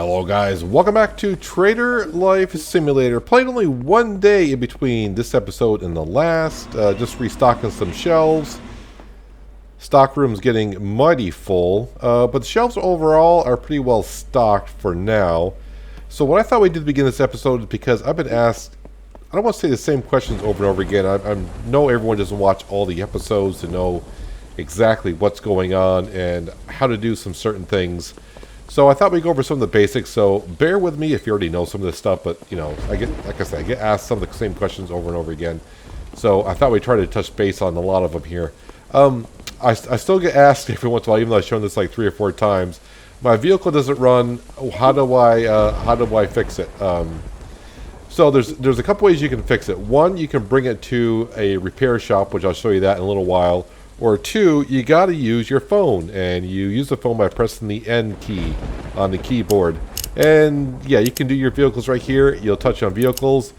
Hello guys, welcome back to Trader Life Simulator. Played only one day in between this episode and the last. Just restocking some shelves. Stock room's getting mighty full, but the shelves overall are pretty well stocked for now. So what I thought we did to begin this episode is because I've been asked, I don't want to say the same questions over and over again. I know everyone doesn't watch all the episodes to know exactly what's going on and how to do some certain things. So I thought we'd go over some of the basics, so bear with me if you already know some of this stuff, but, you know, like I said, I get asked some of the same questions over and over again. So I thought we'd try to touch base on a lot of them here. I still get asked every once in a while, even though I've shown this like 3 or 4 times, my vehicle doesn't run, how do I fix it? So there's a couple ways you can fix it. One, you can bring it to a repair shop, which I'll show you that in a little while. Or 2, you got to use your phone, and you use the phone by pressing the N key on the keyboard. And yeah, you can do your vehicles right here. You'll touch on vehicles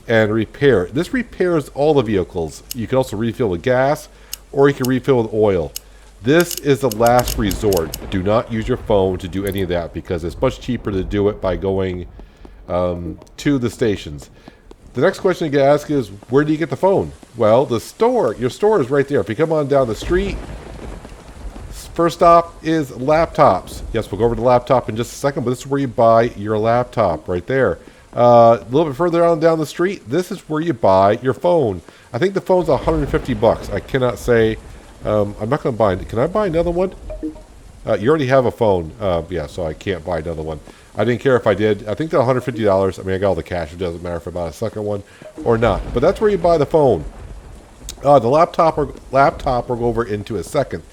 and repair. This repairs all the vehicles. You can also refill with gas, or you can refill with oil. This is the last resort. Do not use your phone to do any of that because it's much cheaper to do it by going to the stations. The next question you get asked is, where do you get the phone? Well, your store is right there. If you come on down the street, first stop is laptops. Yes, we'll go over to the laptop in just a second, but this is where you buy your laptop right there. A little bit further on down the street, this is where you buy your phone. I think the phone's $150. I cannot say. I'm not going to buy it. Can I buy another one? You already have a phone. Yeah, so I can't buy another one. I didn't care if I did. I think they're $150. I mean, I got all the cash. It doesn't matter if I buy a second one or not. But that's where you buy the phone. The laptop we'll go over into a second.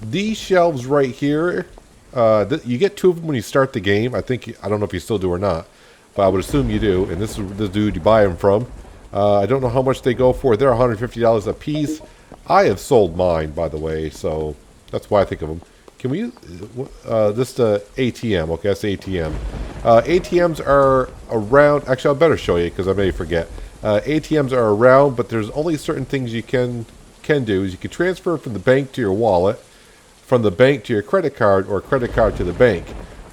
These shelves right here, you get 2 of them when you start the game. I don't know if you still do or not, but I would assume you do. And this is the dude you buy them from. I don't know how much they go for. They're $150 a piece. I have sold mine, by the way, so that's why I think of them. Can we use this ATM? Okay, that's ATM. ATMs are around. Actually, I better show you because I may forget. ATMs are around, but there's only certain things you can do. Is you can transfer from the bank to your wallet, from the bank to your credit card, or credit card to the bank.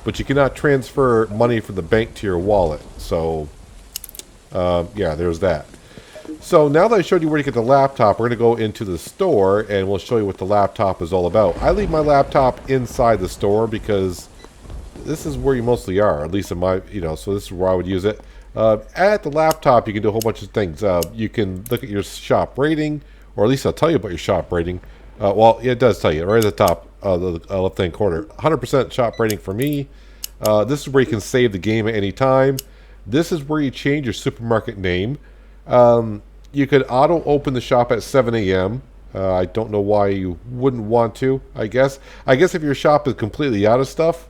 But you cannot transfer money from the bank to your wallet. So, yeah, there's that. So now that I showed you where to get the laptop, we're going to go into the store and we'll show you what the laptop is all about. I leave my laptop inside the store because this is where you mostly are, at least in my, so this is where I would use it. At the laptop, you can do a whole bunch of things. You can look at your shop rating, or at least I'll tell you about your shop rating. Well, it does tell you right at the top, the left-hand corner. 100% shop rating for me. This is where you can save the game at any time. This is where you change your supermarket name. You could auto open the shop at 7 a.m. I don't know why you wouldn't want to, I guess. If your shop is completely out of stuff,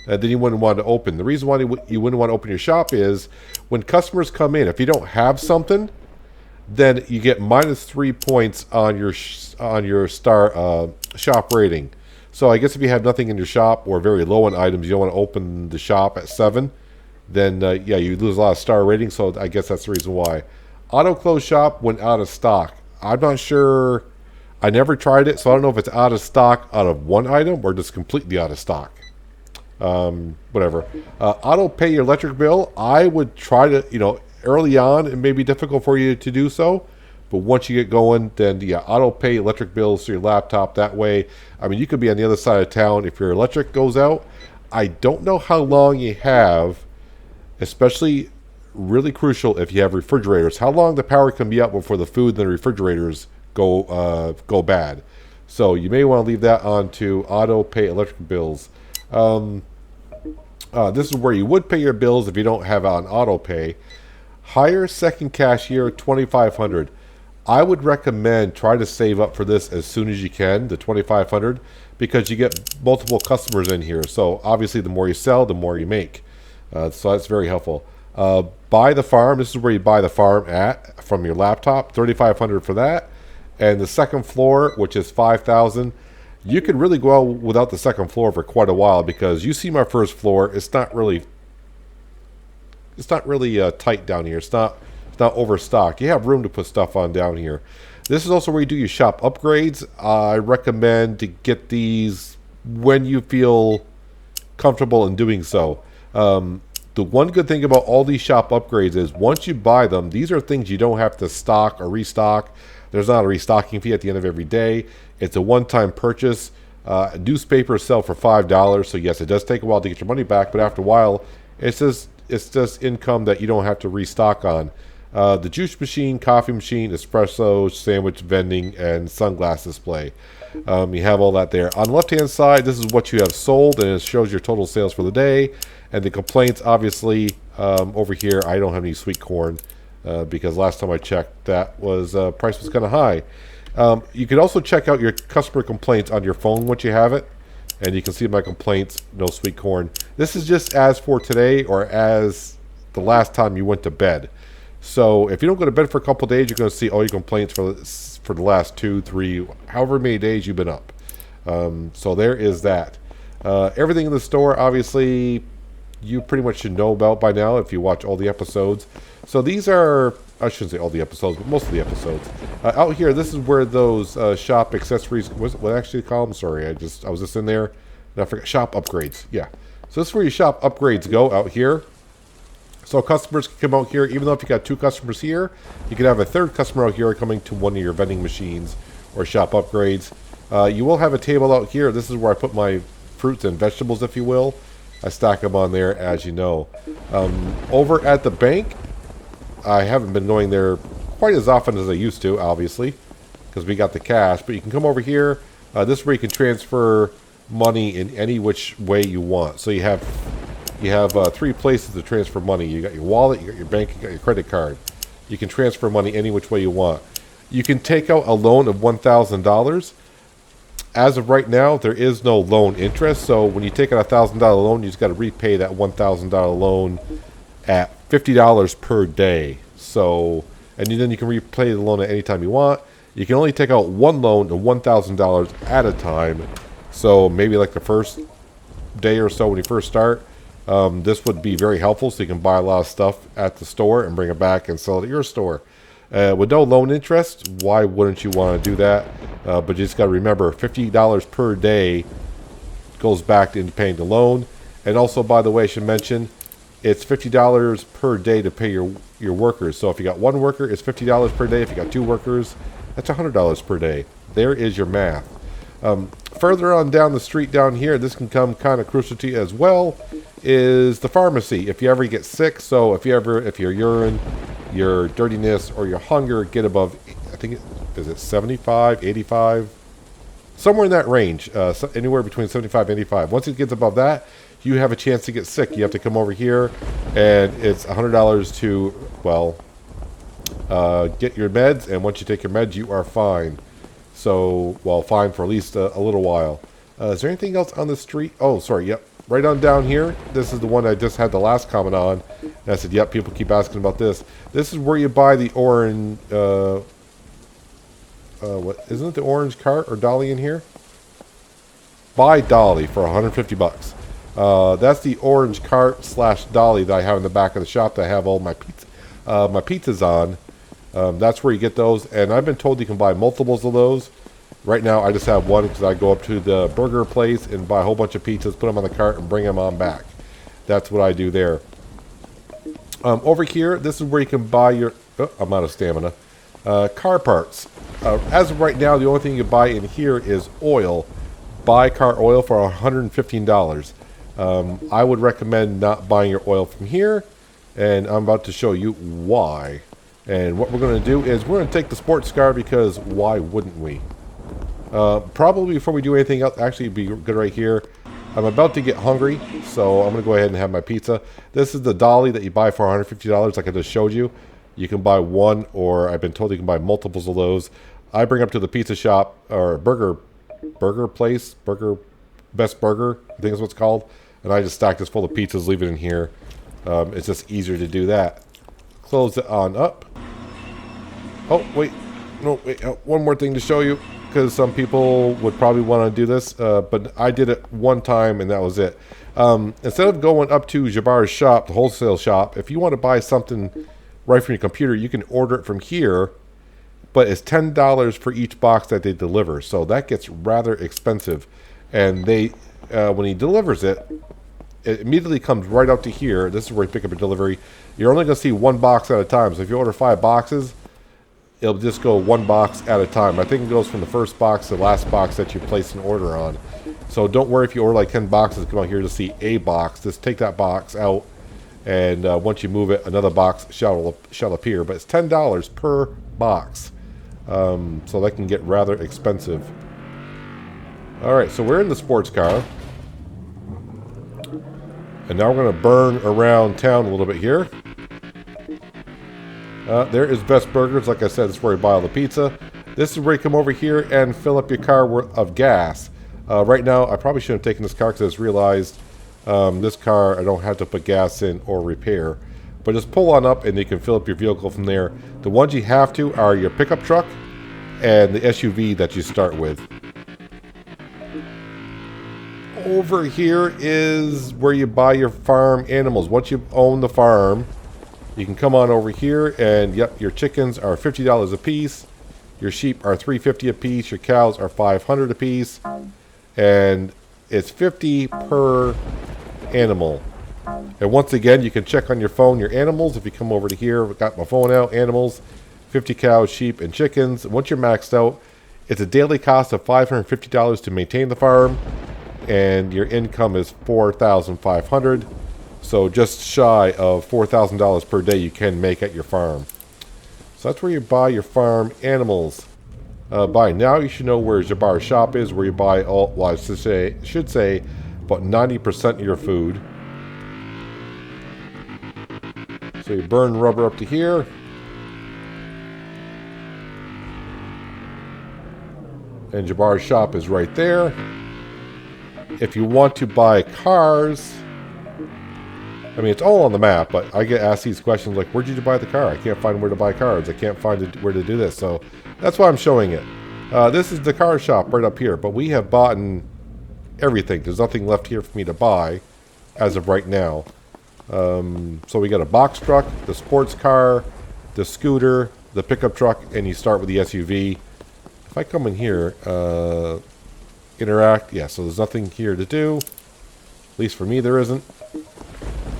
then you wouldn't want to open. The reason why you wouldn't want to open your shop is when customers come in, if you don't have something, then you get -3 points on your star shop rating. So I guess if you have nothing in your shop or very low on items, you don't want to open the shop at 7, then yeah, you lose a lot of star rating. So I guess that's the reason why. Auto close shop went out of stock. I'm not sure. I never tried it, so I don't know if it's out of stock out of one item or just completely out of stock. Whatever. Auto pay your electric bill. I would try to, early on, it may be difficult for you to do so, but once you get going, then yeah, auto pay electric bills to your laptop. That way, I mean, you could be on the other side of town. If your electric goes out, I don't know how long you have, especially really crucial if you have refrigerators, how long the power can be up before the food and the refrigerators go bad. So you may want to leave that on to auto pay electric bills. This is where you would pay your bills if you don't have on auto pay. Hire second cashier, $2,500. I would recommend try to save up for this as soon as you can, the $2,500, because you get multiple customers in here. So obviously the more you sell, the more you make. So that's very helpful. Buy the farm. This is where you buy the farm from your laptop. $3,500 for that. And the second floor, which is $5,000. You can really go out without the second floor for quite a while because you see my first floor. It's not really tight down here. It's not overstocked. You have room to put stuff on down here. This is also where you do your shop upgrades. I recommend to get these when you feel comfortable in doing so. The one good thing about all these shop upgrades is once you buy them, these are things you don't have to stock or restock. There's not a restocking fee at the end of every day. It's a one-time purchase. Newspapers sell for $5, so yes, it does take a while to get your money back, but after a while, it's just income that you don't have to restock on. The juice machine, coffee machine, espresso, sandwich vending, and sunglass display. You have all that there. On the left-hand side, this is what you have sold, and it shows your total sales for the day. And the complaints, obviously, over here, I don't have any sweet corn because last time I checked, that was price was kind of high. You can also check out your customer complaints on your phone once you have it, and you can see my complaints, no sweet corn. This is just as for today or as the last time you went to bed. So if you don't go to bed for a couple of days, you're going to see all your complaints for the last 2, 3, however many days you've been up. So there is that. Everything in the store, obviously, you pretty much should know about by now if you watch all the episodes. So these are, I shouldn't say all the episodes, but most of the episodes. Out here, this is where those shop accessories, what actually call them? Sorry, I was just in there, and I forgot, shop upgrades. Yeah. So this is where your shop upgrades go out here. So customers can come out here, even though if you got 2 customers here, you can have a 3rd customer out here coming to one of your vending machines or shop upgrades. You will have a table out here. This is where I put my fruits and vegetables, if you will. I stack them on there, as you know. Over at the bank, I haven't been going there quite as often as I used to, obviously, because we got the cash. But you can come over here. This is where you can transfer money in any which way you want. So you have 3 places to transfer money. You got your wallet, you got your bank, you got your credit card. You can transfer money any which way you want. You can take out a loan of $1,000. As of right now, there is no loan interest. So when you take out a $1,000 loan, you just got to repay that $1,000 loan at $50 per day. So, and then you can repay the loan at any time you want. You can only take out one loan of $1,000 at a time. So maybe like the first day or so when you first start, this would be very helpful. So you can buy a lot of stuff at the store and bring it back and sell it at your store. With no loan interest, why wouldn't you want to do that? But you just got to remember, $50 per day goes back into paying the loan. And also, by the way, I should mention, it's $50 per day to pay your workers. So if you got 1 worker, it's $50 per day. If you got 2 workers, that's $100 per day. There is your math. Further on down the street down here, this can come kind of crucial to you as well, is the pharmacy. If you ever get sick, so if your urine, your dirtiness, or your hunger get above, I think, is it 75, 85? Somewhere in that range, anywhere between 75 and 85. Once it gets above that, you have a chance to get sick. You have to come over here, and it's $100 to, get your meds, and once you take your meds, you are fine. So, fine for at least a little while. Is there anything else on the street? Oh, sorry, yep. Right on down here, this is the one I just had the last comment on. And I said, yep, people keep asking about this. This is where you buy the orange, what, isn't it the orange cart or dolly in here? Buy dolly for $150. That's the orange cart / dolly that I have in the back of the shop that I have all my pizzas on. That's where you get those, and I've been told you can buy multiples of those. Right now, I just have one because I go up to the burger place and buy a whole bunch of pizzas, put them on the cart, and bring them on back. That's what I do there. Over here, this is where you can buy your... Oh, I'm out of stamina. Car parts. As of right now, the only thing you can buy in here is oil. Buy car oil for $115. I would recommend not buying your oil from here, and I'm about to show you why. And what we're going to do is we're going to take the sports car because why wouldn't we? Probably before we do anything else, actually it'd be good right here. I'm about to get hungry, so I'm going to go ahead and have my pizza. This is the dolly that you buy for $150 like I just showed you. You can buy one, or I've been told you can buy multiples of those. I bring up to the pizza shop, or burger place, Best Burger, I think is what it's called. And I just stack this full of pizzas, leave it in here. It's just easier to do that. Close it on up. Oh, wait. No, wait. One more thing to show you, because some people would probably want to do this, but I did it one time and that was it. Instead of going up to Jabbar's shop, the wholesale shop, if you want to buy something right from your computer, you can order it from here, but it's $10 for each box that they deliver. So that gets rather expensive. And they, when he delivers it, it immediately comes right out to here. This is where you pick up a delivery. You're only going to see one box at a time. So if you order 5 boxes, it'll just go 1 box at a time. I think it goes from the first box to the last box that you place an order on. So don't worry if you order like 10 boxes, come out here to see a box. Just take that box out, and once you move it, another box shall appear. But it's $10 per box. So that can get rather expensive. Alright, so we're in the sports car. And now we're going to burn around town a little bit here. There is Best Burgers. Like I said, this is where you buy all the pizza. This is where you come over here and fill up your car of gas. Right now, I probably shouldn't have taken this car because I just realized this car I don't have to put gas in or repair. But just pull on up and you can fill up your vehicle from there. The ones you have to are your pickup truck and the SUV that you start with. Over here is where you buy your farm animals. Once you own the farm, you can come on over here and yep, your chickens are $50 a piece. Your sheep are $3.50 a piece. Your cows are $500 a piece. And it's $50 per animal. And once again, you can check on your phone your animals. If you come over to here, I've got my phone out, animals, 50 cows, sheep, and chickens. Once you're maxed out, it's a daily cost of $550 to maintain the farm. And your income is $4,500. So just shy of $4,000 per day you can make at your farm. So that's where you buy your farm animals. By now you should know where Jabbar shop is, where you buy all, well, I should say about 90% of your food. So you burn rubber up to here. And Jabbar's shop is right there. If you want to buy cars, I mean, it's all on the map, but I get asked these questions like, where did you buy the car? I can't find where to buy cars. I can't find where to do this. So that's why I'm showing it. This is the car shop right up here, but we have bought everything. There's nothing left here for me to buy as of right now. So we got a box truck, the sports car, the scooter, the pickup truck, and you start with the SUV. If I come in here, interact, yeah, so there's nothing here to do. At least for me there isn't.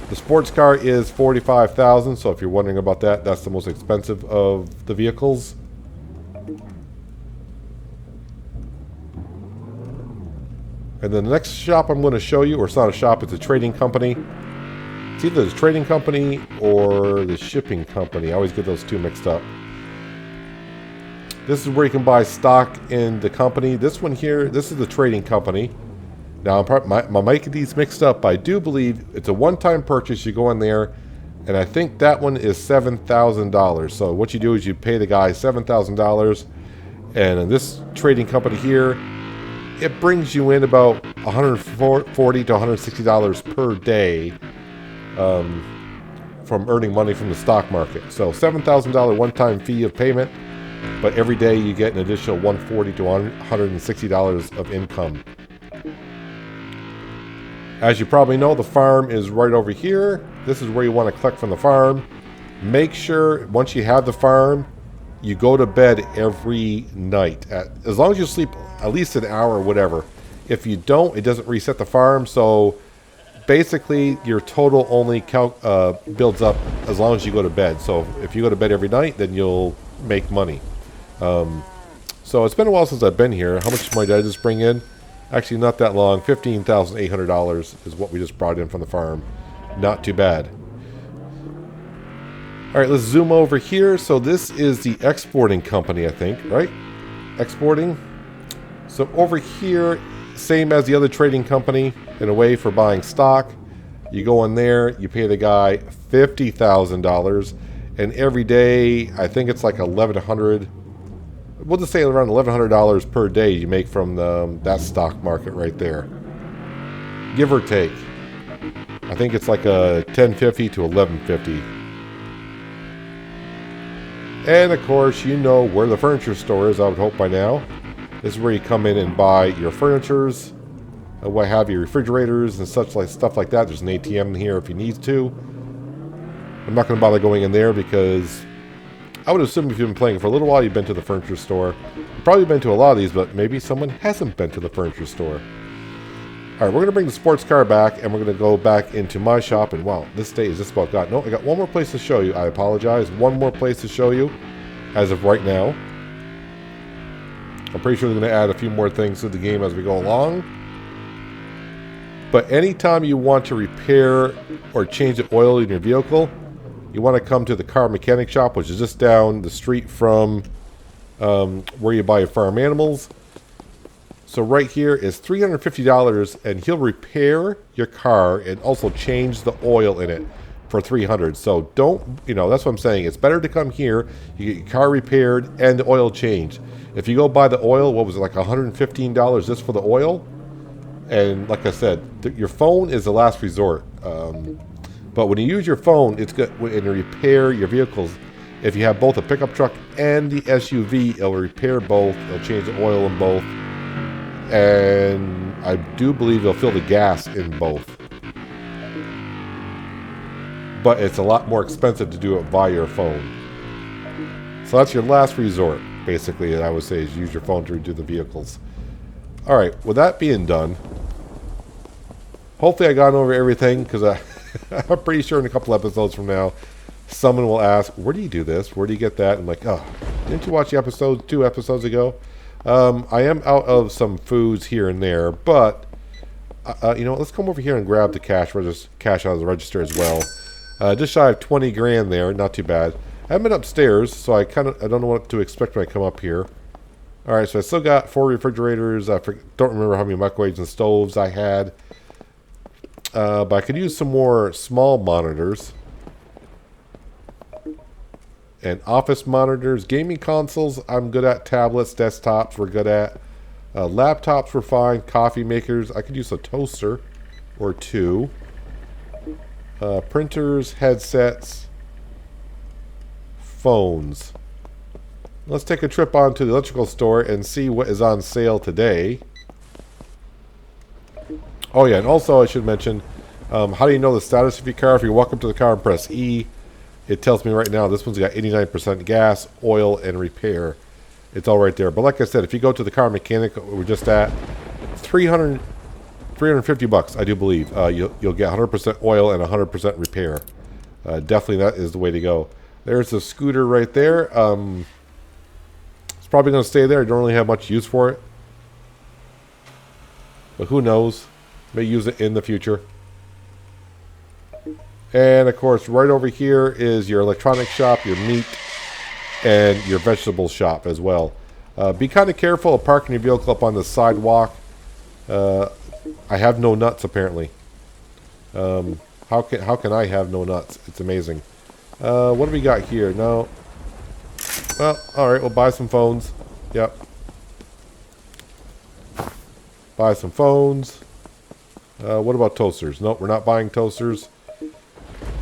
The sports car is $45,000, so if you're wondering about that, that's the most expensive of the vehicles. And then the next shop I'm going to show you, or it's not a shop, it's a trading company. It's either the trading company or the shipping company. I always get those two mixed up. This is where you can buy stock in the company. This one here, this is the trading company. Now, I might get these mixed up, but I do believe it's a one-time purchase. You go in there, and I think that one is $7,000. So what you do is you pay the guy $7,000, and in this trading company here, it brings you in about $140 to $160 per day from earning money from the stock market. So $7,000 one-time fee of payment, but every day you get an additional $140 to $160 of income. As you probably know, the farm is right over here. This is where you want to collect from the farm. Make sure once you have the farm, you go to bed every night. As long as you sleep at least an hour or whatever. If you don't, it doesn't reset the farm. So basically, your total only builds up as long as you go to bed. So if you go to bed every night, then you'll make money. So it's been a while since I've been here. How much money did I just bring in? Actually, not that long. $15,800 is what we just brought in from the farm. Not too bad. All right, let's zoom over here. So this is the exporting company, I think, right? Exporting. So over here, same as the other trading company in a way for buying stock. You go in there, you pay the guy $50,000, and every day, I think it's like $1,100. We'll just say around $1,100 per day you make from that stock market right there. Give or take. I think it's like a $10.50 to $11.50. And of course, you know where the furniture store is, I would hope by now. This is where you come in and buy your furnitures, what have you, refrigerators and such like stuff like that. There's an ATM in here if you need to. I'm not going to bother going in there because I would assume if you've been playing for a little while, you've been to the furniture store. You've probably been to a lot of these, but maybe someone hasn't been to the furniture store. All right, we're going to bring the sports car back, and we're going to go back into my shop. And wow, this day is just about gone. No, I got one more place to show you. I apologize. One more place to show you as of right now. I'm pretty sure they're going to add a few more things to the game as we go along. But anytime you want to repair or change the oil in your vehicle, you want to come to the car mechanic shop, which is just down the street from where you buy your farm animals. So right here is $350, and he'll repair your car and also change the oil in it for $300. So don't, that's what I'm saying. It's better to come here, you get your car repaired and the oil changed. If you go buy the oil, what was it, like $115 just for the oil? And like I said, your phone is the last resort. But when you use your phone, it's good and you repair your vehicles. If you have both a pickup truck and the SUV, it'll repair both. It'll change the oil in both. And I do believe they'll fill the gas in both. But it's a lot more expensive to do it via your phone. So that's your last resort, basically, I would say, is use your phone to redo the vehicles. Alright, with that being done, hopefully I got over everything, because I'm pretty sure in a couple episodes from now, someone will ask, where do you do this? Where do you get that? I'm like, oh, didn't you watch the episode 2 episodes ago? I am out of some foods here and there, but let's come over here and grab the cash out of the register as well. Just shy of 20 grand there, not too bad. I haven't been upstairs, so I don't know what to expect when I come up here. All right, so I still got 4 refrigerators. Don't remember how many microwaves and stoves I had, but I could use some more small monitors. And office monitors, gaming consoles, I'm good at. Tablets, desktops, we're good at. Laptops, we're fine. Coffee makers, I could use a toaster or 2. Printers, headsets, phones. Let's take a trip onto the electrical store and see what is on sale today. Oh yeah, and also I should mention, how do you know the status of your car? If you walk up to the car and press E, it tells me right now this one's got 89% gas, oil, and repair. It's all right there. But like I said, if you go to the car mechanic, we're just at $350, I do believe. You'll get 100% oil and 100% repair. Definitely that is the way to go. There's the scooter right there. It's probably going to stay there. I don't really have much use for it. But who knows? May use it in the future. And of course, right over here is your electronics shop, your meat, and your vegetable shop as well. Be kind of careful of parking your vehicle up on the sidewalk. I have no nuts apparently. How can I have no nuts? It's amazing. What do we got here? No. Well, all right. We'll buy some phones. Yep. Buy some phones. What about toasters? Nope, we're not buying toasters.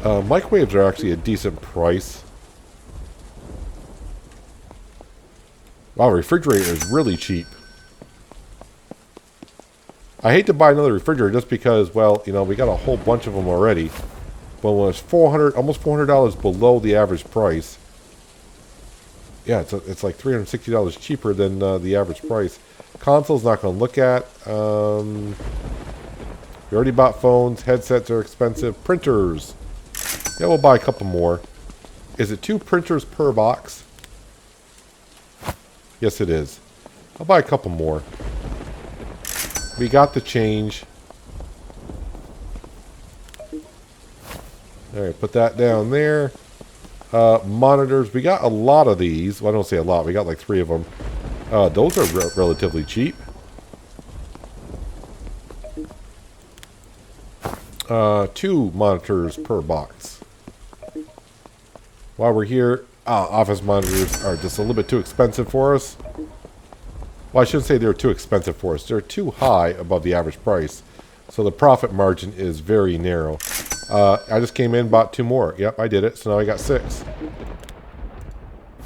Microwaves are actually a decent price. Wow, refrigerator is really cheap. I hate to buy another refrigerator just because, well, we got a whole bunch of them already. But when it's almost $400 below the average price, yeah, it's like $360 cheaper than the average price. Console's not going to look at. We already bought phones. Headsets are expensive. Printers. Yeah, we'll buy a couple more. Is it 2 printers per box? Yes, it is. I'll buy a couple more. We got the change. Alright, put that down there. Monitors. We got a lot of these. Well, I don't say a lot. We got like 3 of them. Those are relatively cheap. 2 monitors per box. While we're here, office monitors are just a little bit too expensive for us. Well, I shouldn't say they're too expensive for us. They're too high above the average price. So the profit margin is very narrow. I just came in, bought 2 more. Yep, I did it. So now I got 6.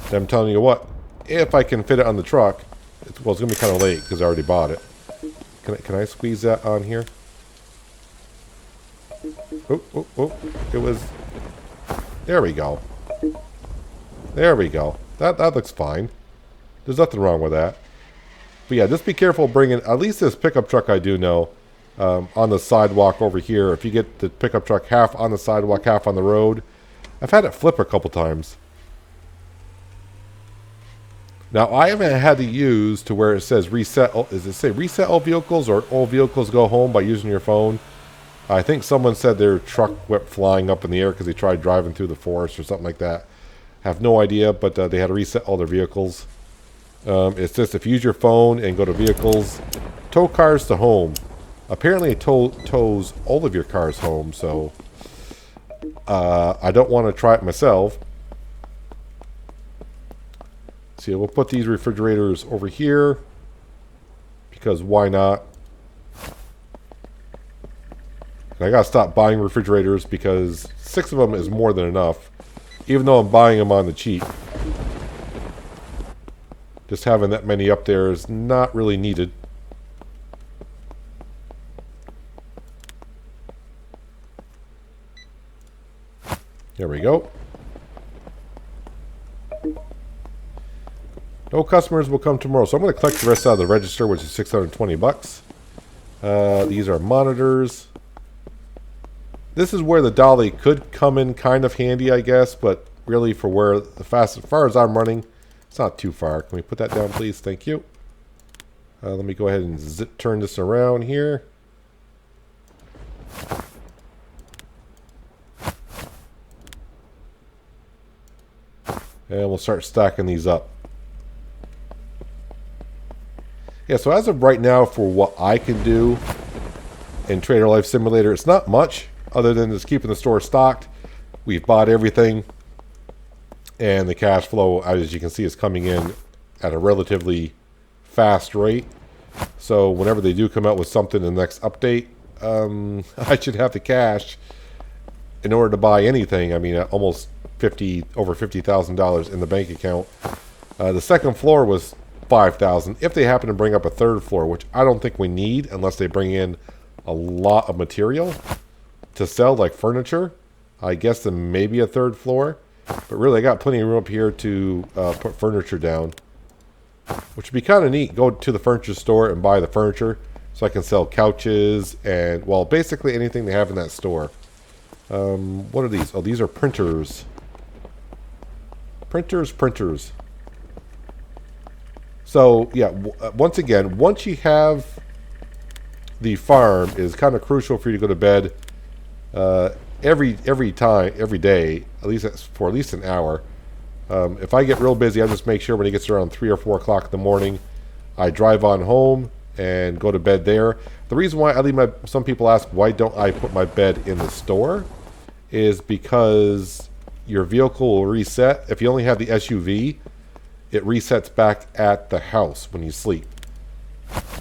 And I'm telling you what, if I can fit it on the truck, it's going to be kind of late because I already bought it. Can I squeeze that on here? Oh, it was... There we go. There we go. That looks fine. There's nothing wrong with that. But yeah, just be careful bringing... At least this pickup truck I do know on the sidewalk over here. If you get the pickup truck half on the sidewalk, half on the road, I've had it flip a couple times. Now, I haven't had to use to where it says reset. Does it say reset all vehicles or all vehicles go home by using your phone? I think someone said their truck went flying up in the air because they tried driving through the forest or something like that. Have no idea, but they had to reset all their vehicles. It says if you use your phone and go to vehicles, tow cars to home. Apparently it tows all of your cars home, so I don't want to try it myself. See, we'll put these refrigerators over here because why not? And I gotta stop buying refrigerators because 6 of them is more than enough, even though I'm buying them on the cheap. Just having that many up there is not really needed. There we go. No customers will come tomorrow, so I'm going to collect the rest out of the register, which is 620 bucks. These are monitors. This is where the dolly could come in kind of handy, I guess, but really for where as far as I'm running, it's not too far. Can we put that down, please? Thank you. Let me go ahead and turn this around here. And we'll start stacking these up. Yeah, so as of right now, for what I can do in Trader Life Simulator, it's not much other than just keeping the store stocked. We've bought everything, and the cash flow, as you can see, is coming in at a relatively fast rate. So whenever they do come out with something in the next update, I should have the cash in order to buy anything. I mean, almost over $50,000 in the bank account. The second floor was $5,000 if they happen to bring up a third floor, which I don't think we need unless they bring in a lot of material to sell, like furniture. I guess then maybe a third floor, but really I got plenty of room up here to put furniture down, which would be kind of neat. Go to the furniture store and buy the furniture so I can sell couches and, well, basically anything they have in that store. What are these? Oh, these are printers. Printers. So, yeah, once again, once you have the farm, it is kind of crucial for you to go to bed every day, at least an hour. If I get real busy, I just make sure when it gets around 3 or 4 o'clock in the morning, I drive on home and go to bed there. The reason why I leave some people ask, why don't I put my bed in the store, is because your vehicle will reset. If you only have the SUV, it resets back at the house when you sleep.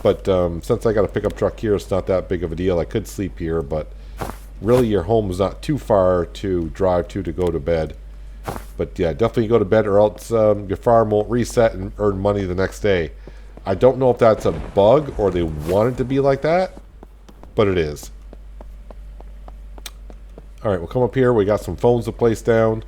But since I got a pickup truck here, it's not that big of a deal. I could sleep here, but really your home is not too far to drive to go to bed. But yeah, definitely go to bed, or else your farm won't reset and earn money the next day. I don't know if that's a bug or they want it to be like that, but it is. Alright, we'll come up here. We got some phones to place down.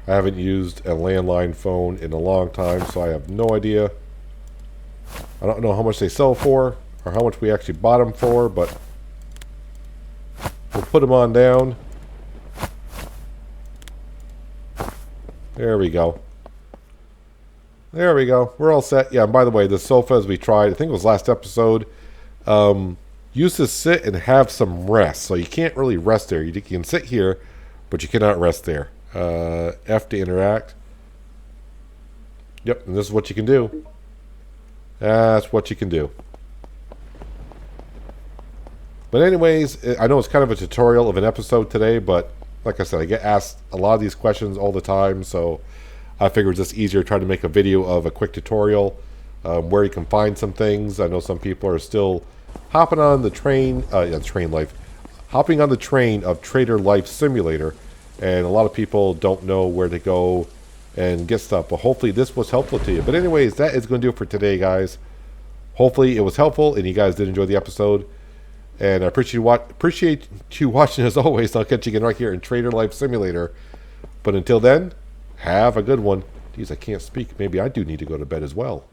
I haven't used a landline phone in a long time, so I have no idea. I don't know how much they sell for, or how much we actually bought them for, but we'll put them on down. There we go. There we go. We're all set. Yeah, and by the way, the sofas we tried, I think it was last episode, used to sit and have some rest. So you can't really rest there. You can sit here, but you cannot rest there. F to interact. Yep, and this is what you can do. That's what you can do. But anyways, I know it's kind of a tutorial of an episode today, but like I said, I get asked a lot of these questions all the time, so I figured it's just easier trying to make a video of a quick tutorial where you can find some things. I know some people are still hopping on the train, hopping on the train of Trader Life Simulator, and a lot of people don't know where to go and get stuff. But hopefully this was helpful to you. But anyways, that is going to do it for today, guys. Hopefully it was helpful and you guys did enjoy the episode. And I appreciate you watching as always. I'll catch you again right here in Trader Life Simulator. But until then, have a good one. Geez, I can't speak. Maybe I do need to go to bed as well.